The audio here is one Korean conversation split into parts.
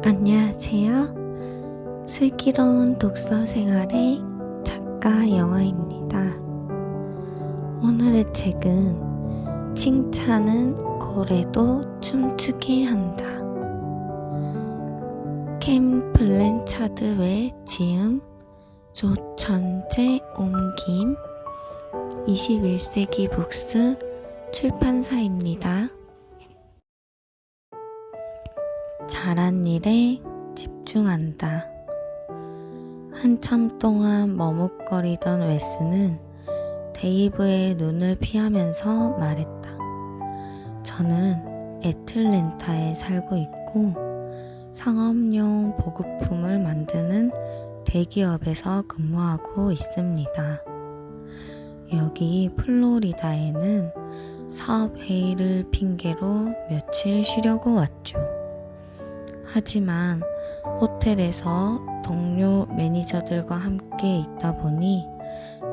안녕하세요. 슬기로운 독서 생활의 작가 영아입니다. 오늘의 책은 칭찬은 고래도 춤추게 한다. 캠 블랜차드 지음, 조천재 옮김, 21세기 북스 출판사입니다. 잘한 일에 집중한다. 한참 동안 머뭇거리던 웨스는 데이브의 눈을 피하면서 말했다. 저는 애틀랜타에 살고 있고 상업용 보급품을 만드는 대기업에서 근무하고 있습니다. 여기 플로리다에는 사업 회의를 핑계로 며칠 쉬려고 왔죠. 하지만 호텔에서 동료 매니저들과 함께 있다 보니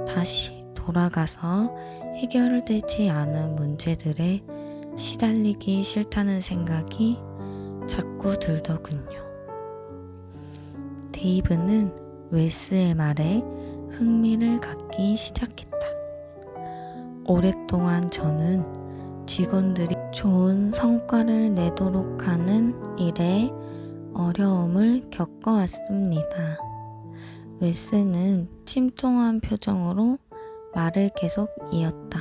다시 돌아가서 해결되지 않은 문제들에 시달리기 싫다는 생각이 자꾸 들더군요. 데이브는 웨스의 말에 흥미를 갖기 시작했다. 오랫동안 저는 직원들이 좋은 성과를 내도록 하는 일에 어려움을 겪어왔습니다. 웨스는 침통한 표정으로 말을 계속 이었다.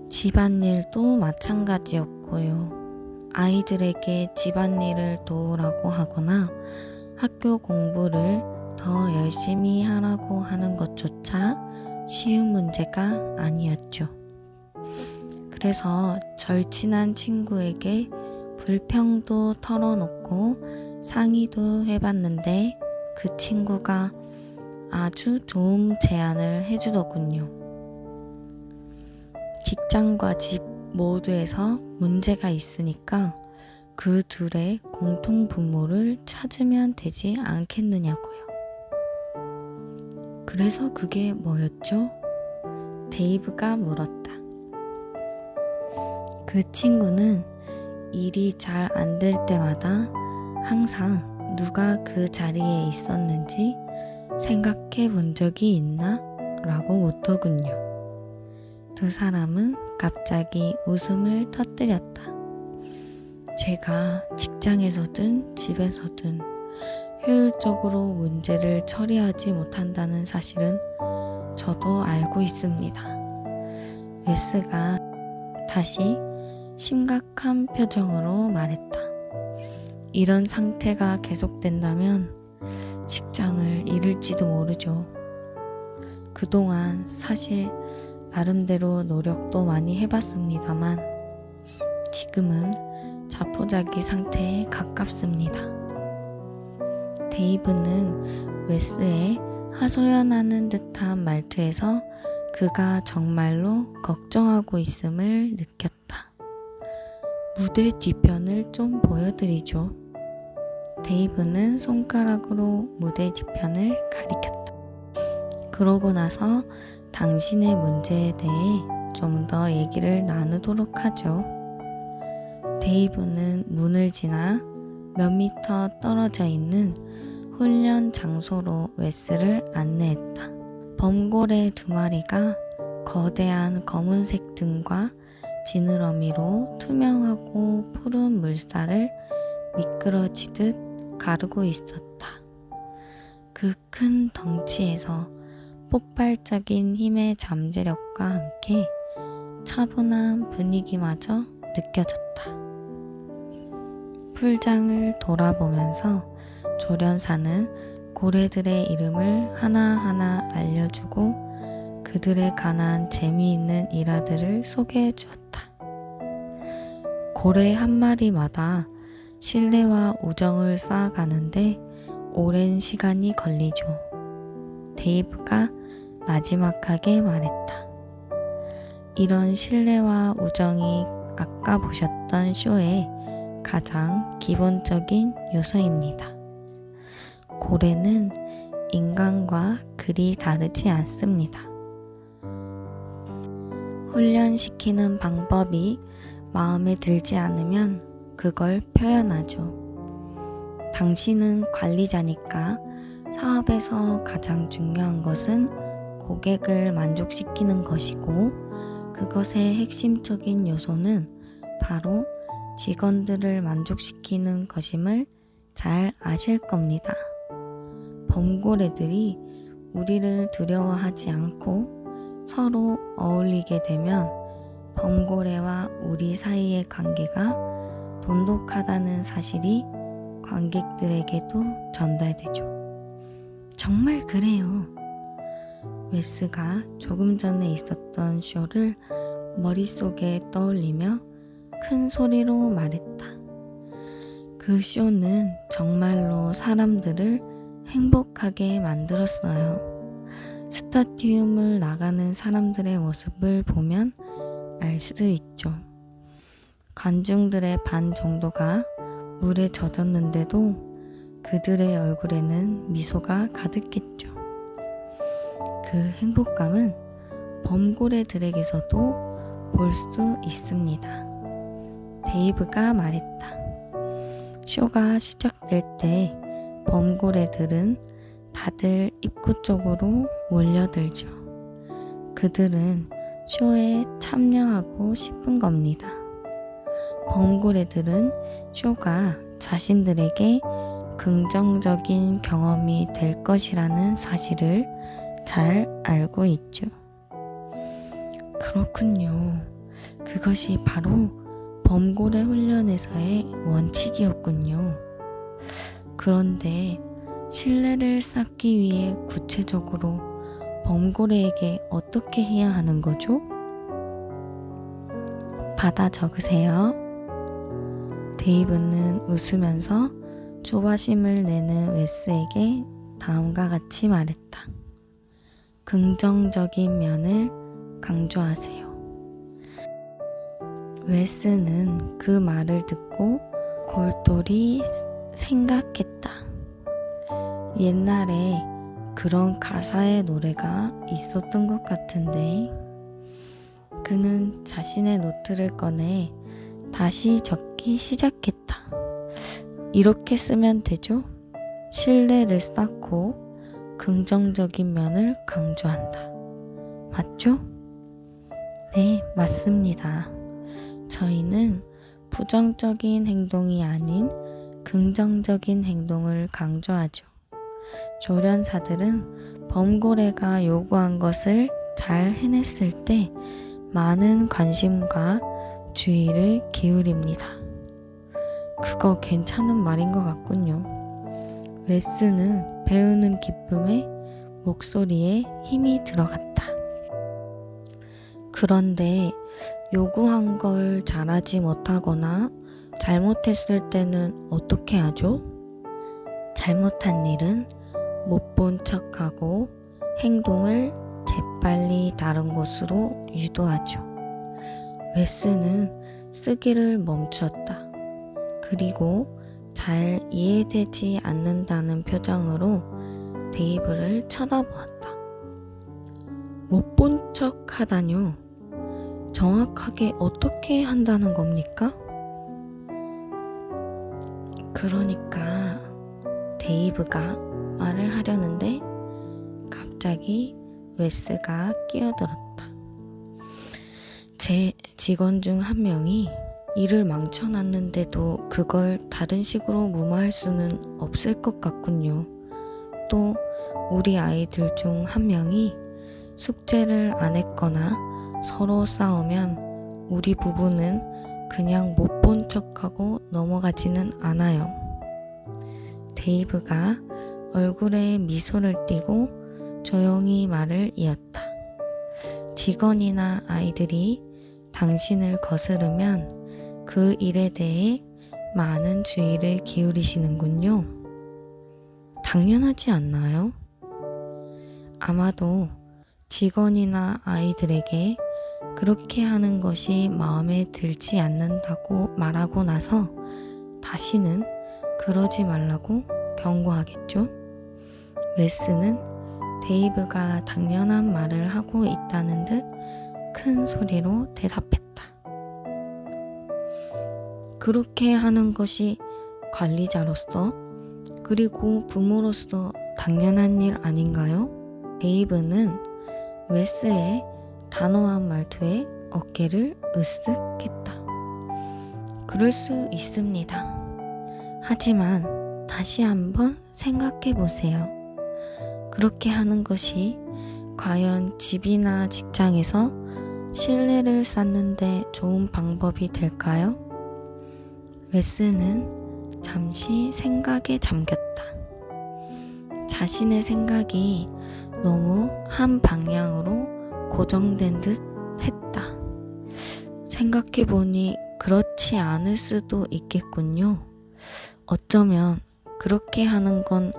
집안일도 마찬가지였고요. 아이들에게 집안일을 도우라고 하거나 학교 공부를 더 열심히 하라고 하는 것조차 쉬운 문제가 아니었죠. 그래서 절친한 친구에게 불평도 털어놓고 상의도 해봤는데 그 친구가 아주 좋은 제안을 해주더군요. 직장과 집 모두에서 문제가 있으니까 그 둘의 공통 분모를 찾으면 되지 않겠느냐고요. 그래서 그게 뭐였죠? 데이브가 물었다. 그 친구는 일이 잘 안 될 때마다 항상 누가 그 자리에 있었는지 생각해 본 적이 있나? 라고 묻더군요. 두 사람은 갑자기 웃음을 터뜨렸다. 제가 직장에서든 집에서든 효율적으로 문제를 처리하지 못한다는 사실은 저도 알고 있습니다. 웨스가 다시 심각한 표정으로 말했다. 이런 상태가 계속된다면 직장을 잃을지도 모르죠. 그동안 사실 나름대로 노력도 많이 해봤습니다만 지금은 자포자기 상태에 가깝습니다. 데이브는 웨스의 하소연하는 듯한 말투에서 그가 정말로 걱정하고 있음을 느꼈다. 무대 뒤편을 좀 보여드리죠. 데이브는 손가락으로 무대 뒤편을 가리켰다. 그러고 나서 당신의 문제에 대해 좀 더 얘기를 나누도록 하죠. 데이브는 문을 지나 몇 미터 떨어져 있는 훈련 장소로 웨스를 안내했다. 범고래 2마리가 거대한 검은색 등과 지느러미로 투명하고 푸른 물살을 미끄러지듯 가르고 있었다. 그 큰 덩치에서 폭발적인 힘의 잠재력과 함께 차분한 분위기마저 느껴졌다. 풀장을 돌아보면서 조련사는 고래들의 이름을 하나하나 알려주고 그들에 관한 재미있는 일화들을 소개해 주었다. 고래 한 마리마다 신뢰와 우정을 쌓아가는데 오랜 시간이 걸리죠. 데이브가 나지막하게 말했다. 이런 신뢰와 우정이 아까 보셨던 쇼의 가장 기본적인 요소입니다. 고래는 인간과 그리 다르지 않습니다. 훈련시키는 방법이 마음에 들지 않으면 그걸 표현하죠. 당신은 관리자니까 사업에서 가장 중요한 것은 고객을 만족시키는 것이고 그것의 핵심적인 요소는 바로 직원들을 만족시키는 것임을 잘 아실 겁니다. 범고래들이 우리를 두려워하지 않고 서로 어울리게 되면 범고래와 우리 사이의 관계가 돈독하다는 사실이 관객들에게도 전달되죠. 정말 그래요. 웨스가 조금 전에 있었던 쇼를 머릿속에 떠올리며 큰 소리로 말했다. 그 쇼는 정말로 사람들을 행복하게 만들었어요. 스타디움을 나가는 사람들의 모습을 보면 알 수 있죠. 관중들의 반 정도가 물에 젖었는데도 그들의 얼굴에는 미소가 가득했죠. 그 행복감은 범고래들에게서도 볼 수 있습니다. 데이브가 말했다. 쇼가 시작될 때 범고래들은 다들 입구 쪽으로 몰려들죠. 그들은 쇼에 참여하고 싶은 겁니다. 범고래들은 쇼가 자신들에게 긍정적인 경험이 될 것이라는 사실을 잘 알고 있죠. 그렇군요. 그것이 바로 범고래 훈련에서의 원칙이었군요. 그런데 신뢰를 쌓기 위해 구체적으로 범고래에게 어떻게 해야 하는 거죠? 받아 적으세요. 데이브는 웃으면서 조바심을 내는 웨스에게 다음과 같이 말했다. 긍정적인 면을 강조하세요. 웨스는 그 말을 듣고 골똘히 생각했다. 옛날에 그런 가사의 노래가 있었던 것 같은데 그는 자신의 노트를 꺼내 다시 적기 시작했다. 이렇게 쓰면 되죠? 신뢰를 쌓고 긍정적인 면을 강조한다. 맞죠? 네, 맞습니다. 저희는 부정적인 행동이 아닌 긍정적인 행동을 강조하죠. 조련사들은 범고래가 요구한 것을 잘 해냈을 때 많은 관심과 주의를 기울입니다. 그거 괜찮은 말인 것 같군요. 웨스는 배우는 기쁨에 목소리에 힘이 들어갔다. 그런데 요구한 걸 잘하지 못하거나 잘못했을 때는 어떻게 하죠? 잘못한 일은 못 본 척하고 행동을 재빨리 다른 곳으로 유도하죠. 웨스는 쓰기를 멈췄다. 그리고 잘 이해되지 않는다는 표정으로 데이브를 쳐다보았다. 못 본 척 하다뇨? 정확하게 어떻게 한다는 겁니까? 그러니까 데이브가 말을 하려는데 갑자기 웨스가 끼어들었다. 제 직원 중 한 명이 일을 망쳐놨는데도 그걸 다른 식으로 무마할 수는 없을 것 같군요. 또 우리 아이들 중 한 명이 숙제를 안 했거나 서로 싸우면 우리 부부는 그냥 못 본 척하고 넘어가지는 않아요. 데이브가 얼굴에 미소를 띠고 조용히 말을 이었다. 직원이나 아이들이 당신을 거스르면 그 일에 대해 많은 주의를 기울이시는군요. 당연하지 않나요? 아마도 직원이나 아이들에게 그렇게 하는 것이 마음에 들지 않는다고 말하고 나서 다시는 그러지 말라고 경고하겠죠? 웨스는 데이브가 당연한 말을 하고 있다는 듯 큰 소리로 대답했다. 그렇게 하는 것이 관리자로서 그리고 부모로서 당연한 일 아닌가요? 데이브는 웨스의 단호한 말투에 어깨를 으쓱 했다. 그럴 수 있습니다. 하지만 다시 한번 생각해 보세요. 그렇게 하는 것이 과연 집이나 직장에서 신뢰를 쌓는데 좋은 방법이 될까요? 웨스는 잠시 생각에 잠겼다. 자신의 생각이 너무 한 방향으로 고정된 듯 했다. 생각해보니 그렇지 않을 수도 있겠군요. 어쩌면 그렇게 하는 건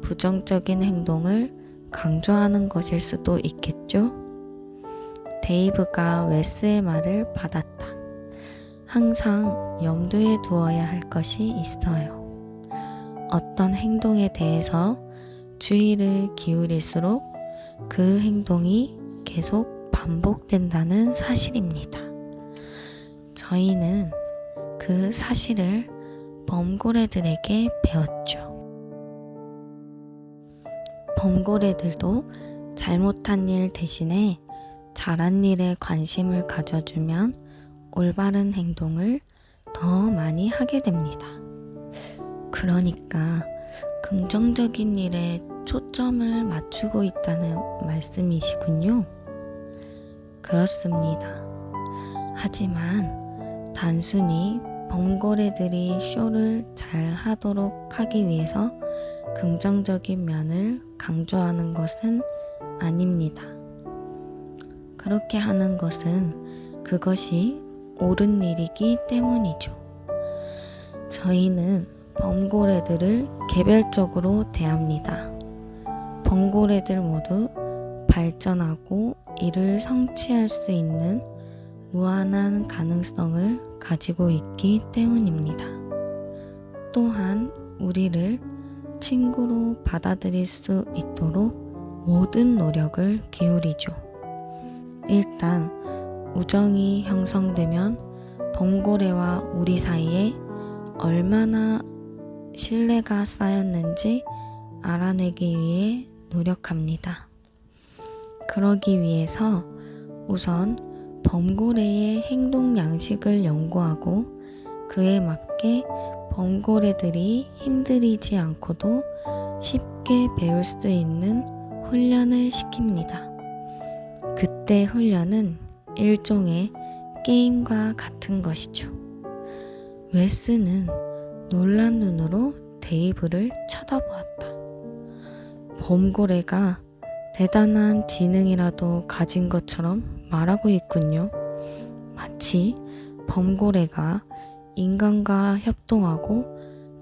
부정적인 행동을 강조하는 것일 수도 있겠죠? 데이브가 웨스의 말을 받았다. 항상 염두에 두어야 할 것이 있어요. 어떤 행동에 대해서 주의를 기울일수록 그 행동이 계속 반복된다는 사실입니다. 저희는 그 사실을 범고래들에게 배웠죠. 범고래들도 잘못한 일 대신에 잘한 일에 관심을 가져주면 올바른 행동을 더 많이 하게 됩니다. 그러니까 긍정적인 일에 초점을 맞추고 있다는 말씀이시군요. 그렇습니다. 하지만 단순히 범고래들이 쇼를 잘 하도록 하기 위해서 긍정적인 면을 강조하는 것은 아닙니다. 그렇게 하는 것은 그것이 옳은 일이기 때문이죠. 저희는 범고래들을 개별적으로 대합니다. 범고래들 모두 발전하고 이를 성취할 수 있는 무한한 가능성을 가지고 있기 때문입니다. 또한 우리를 친구로 받아들일 수 있도록 모든 노력을 기울이죠. 일단 우정이 형성되면 범고래와 우리 사이에 얼마나 신뢰가 쌓였는지 알아내기 위해 노력합니다. 그러기 위해서 우선 범고래의 행동 양식을 연구하고 그에 맞게 범고래들이 힘들이지 않고도 쉽게 배울 수 있는 훈련을 시킵니다. 그때 훈련은 일종의 게임과 같은 것이죠. 웨스는 놀란 눈으로 데이브를 쳐다보았다. 범고래가 대단한 지능이라도 가진 것처럼 말하고 있군요. 마치 범고래가 인간과 협동하고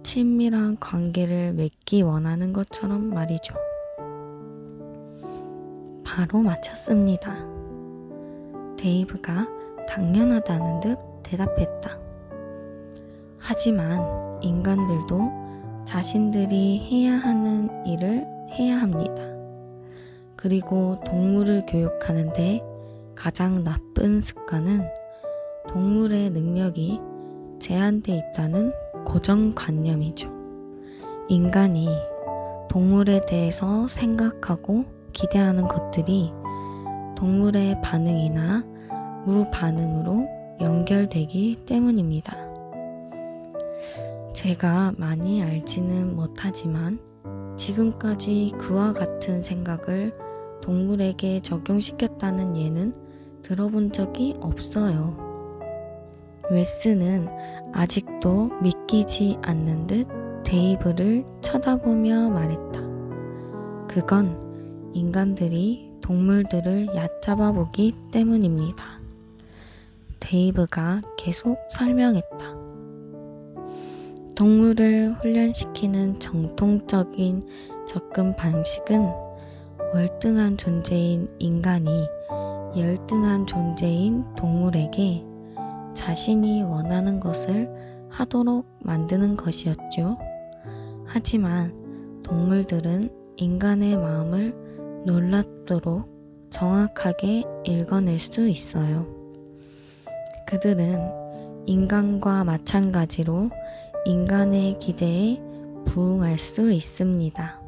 친밀한 관계를 맺기 원하는 것처럼 말이죠. 바로 맞췄습니다. 데이브가 당연하다는 듯 대답했다. 하지만 인간들도 자신들이 해야 하는 일을 해야 합니다. 그리고 동물을 교육하는데 가장 나쁜 습관은 동물의 능력이 제한돼 있다는 고정관념이죠. 인간이 동물에 대해서 생각하고 기대하는 것들이 동물의 반응이나 무반응으로 연결되기 때문입니다. 제가 많이 알지는 못하지만 지금까지 그와 같은 생각을 동물에게 적용시켰다는 예는 들어본 적이 없어요. 웨스는 아직도 믿기지 않는 듯 데이브를 쳐다보며 말했다. 그건 인간들이 동물들을 얕잡아 보기 때문입니다. 데이브가 계속 설명했다. 동물을 훈련시키는 정통적인 접근 방식은 월등한 존재인 인간이 열등한 존재인 동물에게 자신이 원하는 것을 하도록 만드는 것이었죠. 하지만 동물들은 인간의 마음을 놀랍도록 정확하게 읽어낼 수 있어요. 그들은 인간과 마찬가지로 인간의 기대에 부응할 수 있습니다.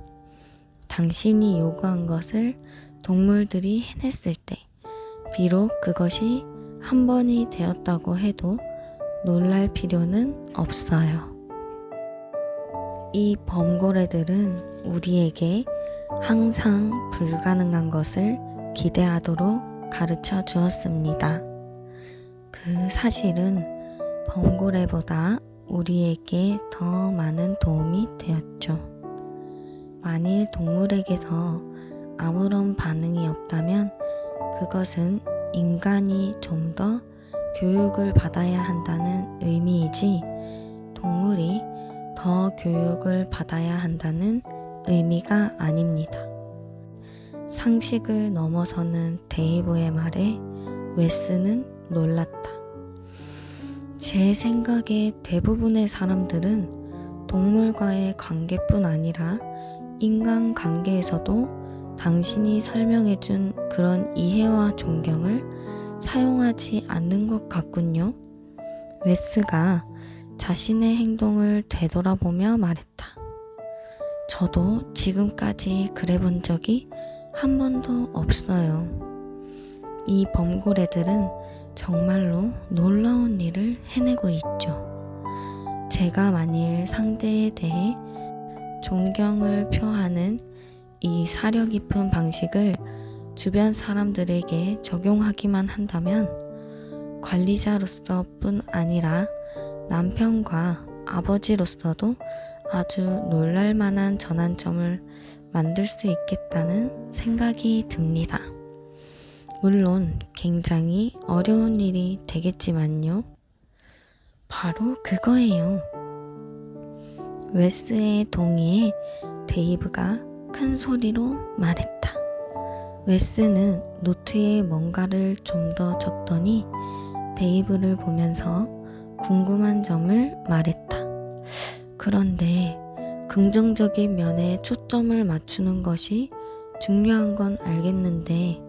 당신이 요구한 것을 동물들이 해냈을 때, 비록 그것이 한 번이 되었다고 해도 놀랄 필요는 없어요. 이 범고래들은 우리에게 항상 불가능한 것을 기대하도록 가르쳐 주었습니다. 그 사실은 범고래보다 우리에게 더 많은 도움이 되었죠. 만일 동물에게서 아무런 반응이 없다면 그것은 인간이 좀 더 교육을 받아야 한다는 의미이지 동물이 더 교육을 받아야 한다는 의미가 아닙니다. 상식을 넘어서는 데이브의 말에 웨스는 놀랐다. 제 생각에 대부분의 사람들은 동물과의 관계뿐 아니라 인간 관계에서도 당신이 설명해준 그런 이해와 존경을 사용하지 않는 것 같군요. 웨스가 자신의 행동을 되돌아보며 말했다. 저도 지금까지 그래본 적이 한 번도 없어요. 이 범고래들은 정말로 놀라운 일을 해내고 있죠. 제가 만일 상대에 대해 존경을 표하는 이 사려 깊은 방식을 주변 사람들에게 적용하기만 한다면 관리자로서 뿐 아니라 남편과 아버지로서도 아주 놀랄만한 전환점을 만들 수 있겠다는 생각이 듭니다. 물론 굉장히 어려운 일이 되겠지만요. 바로 그거예요. 웨스의 동의에 데이브가 큰 소리로 말했다. 웨스는 노트에 뭔가를 좀 더 적더니 데이브를 보면서 궁금한 점을 말했다. 그런데 긍정적인 면에 초점을 맞추는 것이 중요한 건 알겠는데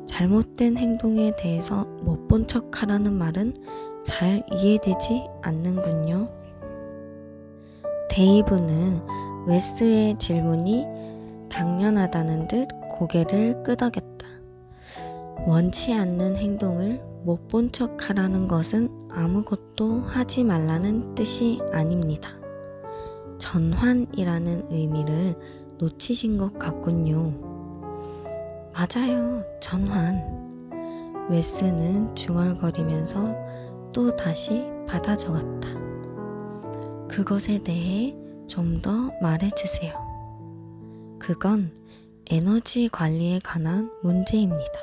잘못된 행동에 대해서 못 본 척 하라는 말은 잘 이해되지 않는군요. 데이브는 웨스의 질문이 당연하다는 듯 고개를 끄덕였다. 원치 않는 행동을 못 본 척 하라는 것은 아무것도 하지 말라는 뜻이 아닙니다. 전환이라는 의미를 놓치신 것 같군요. 맞아요, 전환. 웨스는 중얼거리면서 또 다시 받아 적었다. 그것에 대해 좀 더 말해주세요. 그건 에너지 관리에 관한 문제입니다.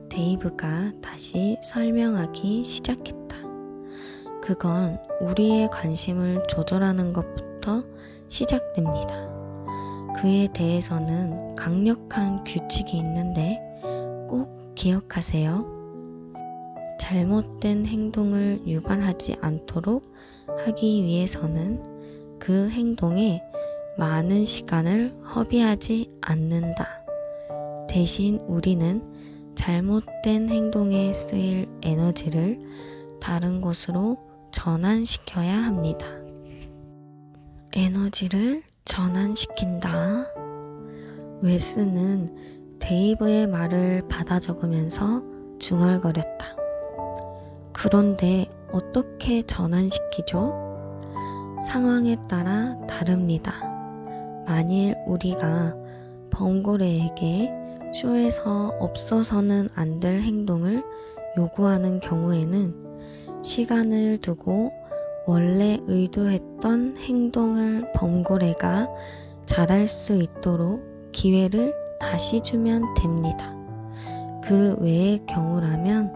데이브가 다시 설명하기 시작했다. 그건 우리의 관심을 조절하는 것부터 시작됩니다. 그에 대해서는 강력한 규칙이 있는데 꼭 기억하세요. 잘못된 행동을 유발하지 않도록 하기 위해서는 그 행동에 많은 시간을 허비하지 않는다. 대신 우리는 잘못된 행동에 쓰일 에너지를 다른 곳으로 전환시켜야 합니다. 에너지를 전환시킨다. 웨스는 데이브의 말을 받아 적으면서 중얼거렸다. 그런데 어떻게 전환시키죠? 상황에 따라 다릅니다. 만일 우리가 범고래에게 쇼에서 없어서는 안 될 행동을 요구하는 경우에는 시간을 두고 원래 의도했던 행동을 범고래가 잘할 수 있도록 기회를 다시 주면 됩니다. 그 외의 경우라면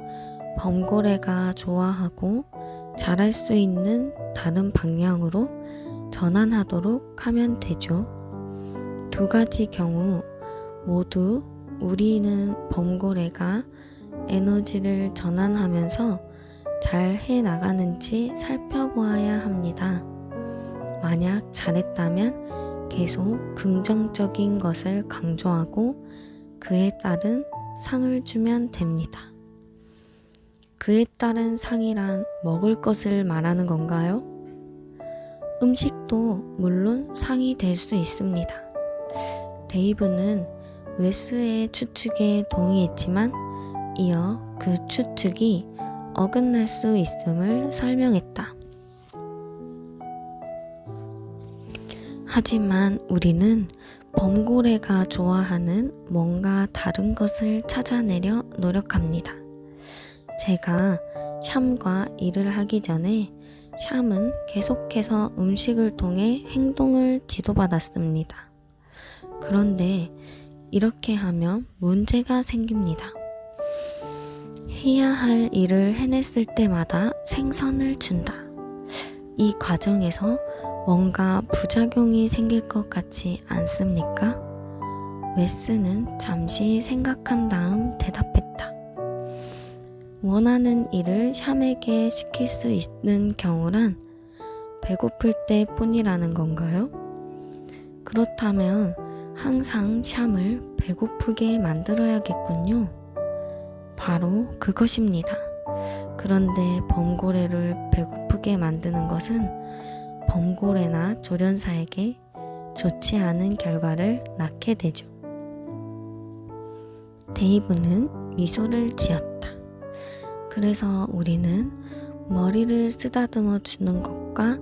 범고래가 좋아하고 잘할 수 있는 다른 방향으로 전환하도록 하면 되죠. 두 가지 경우 모두 우리는 범고래가 에너지를 전환하면서 잘 해나가는지 살펴보아야 합니다. 만약 잘했다면 계속 긍정적인 것을 강조하고 그에 따른 상을 주면 됩니다. 그에 따른 상이란 먹을 것을 말하는 건가요? 음식도 물론 상이 될 수 있습니다. 데이브는 웨스의 추측에 동의했지만 이어 그 추측이 어긋날 수 있음을 설명했다. 하지만 우리는 범고래가 좋아하는 뭔가 다른 것을 찾아내려 노력합니다. 제가 샴과 일을 하기 전에 샴은 계속해서 음식을 통해 행동을 지도받았습니다. 그런데 이렇게 하면 문제가 생깁니다. 해야 할 일을 해냈을 때마다 생선을 준다. 이 과정에서 뭔가 부작용이 생길 것 같지 않습니까? 웨스는 잠시 생각한 다음 대답했다. 원하는 일을 샴에게 시킬 수 있는 경우란 배고플 때 뿐이라는 건가요? 그렇다면 항상 샴을 배고프게 만들어야겠군요. 바로 그것입니다. 그런데 범고래를 배고프게 만드는 것은 범고래나 조련사에게 좋지 않은 결과를 낳게 되죠. 데이브는 미소를 지었다. 그래서 우리는 머리를 쓰다듬어 주는 것과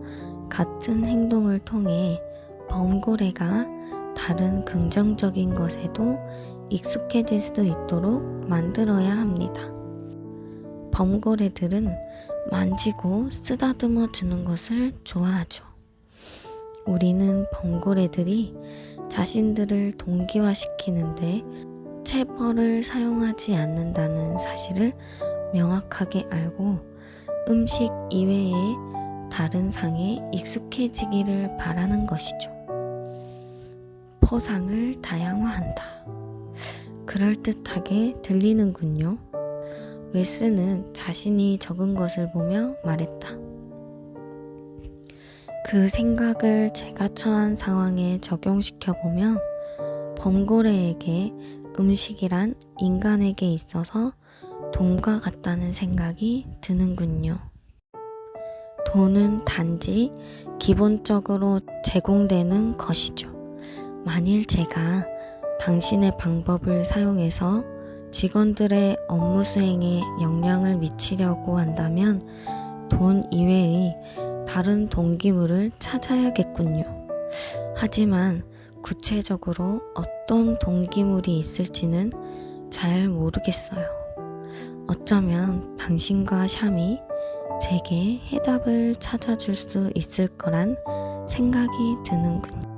같은 행동을 통해 범고래가 다른 긍정적인 것에도 익숙해질 수도 있도록 만들어야 합니다. 범고래들은 만지고 쓰다듬어 주는 것을 좋아하죠. 우리는 범고래들이 자신들을 동기화시키는데 체벌을 사용하지 않는다는 사실을 명확하게 알고 음식 이외의 다른 상에 익숙해지기를 바라는 것이죠. 포상을 다양화한다. 그럴듯하게 들리는군요. 웨스는 자신이 적은 것을 보며 말했다. 그 생각을 제가 처한 상황에 적용시켜보면 범고래에게 음식이란 인간에게 있어서 돈과 같다는 생각이 드는군요. 돈은 단지 기본적으로 제공되는 것이죠. 만일 제가 당신의 방법을 사용해서 직원들의 업무 수행에 영향을 미치려고 한다면 돈 이외의 다른 동기물을 찾아야겠군요. 하지만 구체적으로 어떤 동기물이 있을지는 잘 모르겠어요. 어쩌면 당신과 샴이 제게 해답을 찾아줄 수 있을 거란 생각이 드는군요.